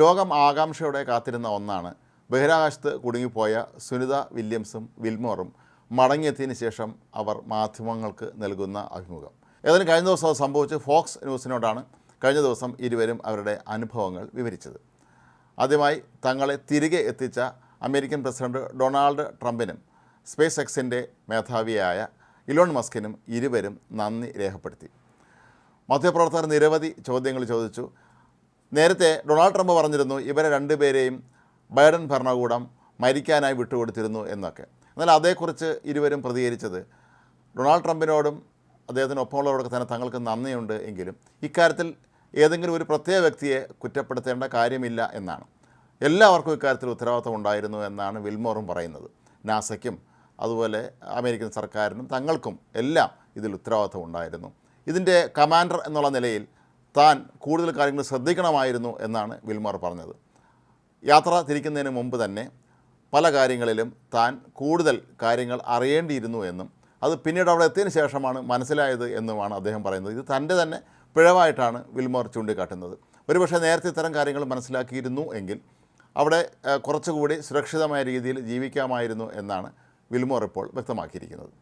ലോകം ആകാംക്ഷയോടെ കാത്തിരുന്ന ഒന്നാണ് ബഹിരാകാശത്ത് കുടുങ്ങിപ്പോയ സുനിത വില്യംസും വിൽമോറും മടങ്ങിയെത്തിയതിന് ശേഷം അവർ മാധ്യമങ്ങൾക്ക് നൽകുന്ന അഭിമുഖം. ഏതായാലും കഴിഞ്ഞ ദിവസം അത് സംഭവിച്ച് ഫോക്സ് ന്യൂസിനോടാണ് കഴിഞ്ഞ ദിവസം ഇരുവരും അവരുടെ അനുഭവങ്ങൾ വിവരിച്ചത്. ആദ്യമായി തങ്ങളെ തിരികെ എത്തിച്ച അമേരിക്കൻ പ്രസിഡന്റ് ഡൊണാൾഡ് ട്രംപിനും സ്പേസ് എക്സിൻ്റെ മേധാവിയായ ഇലോൺ മസ്കിനും ഇരുവരും നന്ദി രേഖപ്പെടുത്തി. മാധ്യമപ്രവർത്തകർ നിരവധി ചോദ്യങ്ങൾ ചോദിച്ചു. നേരത്തെ ഡൊണാൾഡ് ട്രംപ് പറഞ്ഞിരുന്നു ഇവരെ രണ്ടുപേരെയും ബൈഡൻ ഭരണകൂടം മരിക്കാനായി വിട്ടുകൊടുത്തിരുന്നു എന്നൊക്കെ. എന്നാൽ അതേക്കുറിച്ച് ഇരുവരും പ്രതികരിച്ചത് ഡൊണാൾഡ് ട്രംപിനോടും അദ്ദേഹത്തിനൊപ്പമുള്ളവരോടൊക്കെ തന്നെ തങ്ങൾക്ക് നന്ദിയുണ്ട് എങ്കിലും ഇക്കാര്യത്തിൽ ഏതെങ്കിലും ഒരു പ്രത്യേക വ്യക്തിയെ കുറ്റപ്പെടുത്തേണ്ട കാര്യമില്ല എന്നാണ്. എല്ലാവർക്കും ഇക്കാര്യത്തിൽ ഉത്തരവാദിത്വം ഉണ്ടായിരുന്നു എന്നാണ് വിൽമോറും പറയുന്നത്. നാസയ്ക്കും അതുപോലെ അമേരിക്കൻ സർക്കാരിനും തങ്ങൾക്കും എല്ലാം ഇതിൽ ഉത്തരവാദിത്വം ഉണ്ടായിരുന്നു. ഇതിൻ്റെ കമാൻഡർ എന്നുള്ള നിലയിൽ താൻ കൂടുതൽ കാര്യങ്ങൾ ശ്രദ്ധിക്കണമായിരുന്നു എന്നാണ് വിൽമോർ പറഞ്ഞത്. യാത്ര തിരിക്കുന്നതിന് മുമ്പ് തന്നെ പല കാര്യങ്ങളിലും താൻ കൂടുതൽ കാര്യങ്ങൾ അറിയേണ്ടിയിരുന്നു എന്നും അത് പിന്നീട് അവിടെ എത്തിയതിന് ശേഷമാണ് മനസ്സിലായത് എന്നുമാണ് അദ്ദേഹം പറയുന്നത്. ഇത് തൻ്റെ തന്നെ പിഴവായിട്ടാണ് വിൽമോർ ചൂണ്ടിക്കാട്ടുന്നത്. ഒരുപക്ഷെ നേരത്തെ ഇത്തരം കാര്യങ്ങൾ മനസ്സിലാക്കിയിരുന്നു എങ്കിൽ അവിടെ കുറച്ചുകൂടി സുരക്ഷിതമായ രീതിയിൽ ജീവിക്കാമായിരുന്നു എന്നാണ് വിൽമോർ ഇപ്പോൾ വ്യക്തമാക്കിയിരിക്കുന്നത്.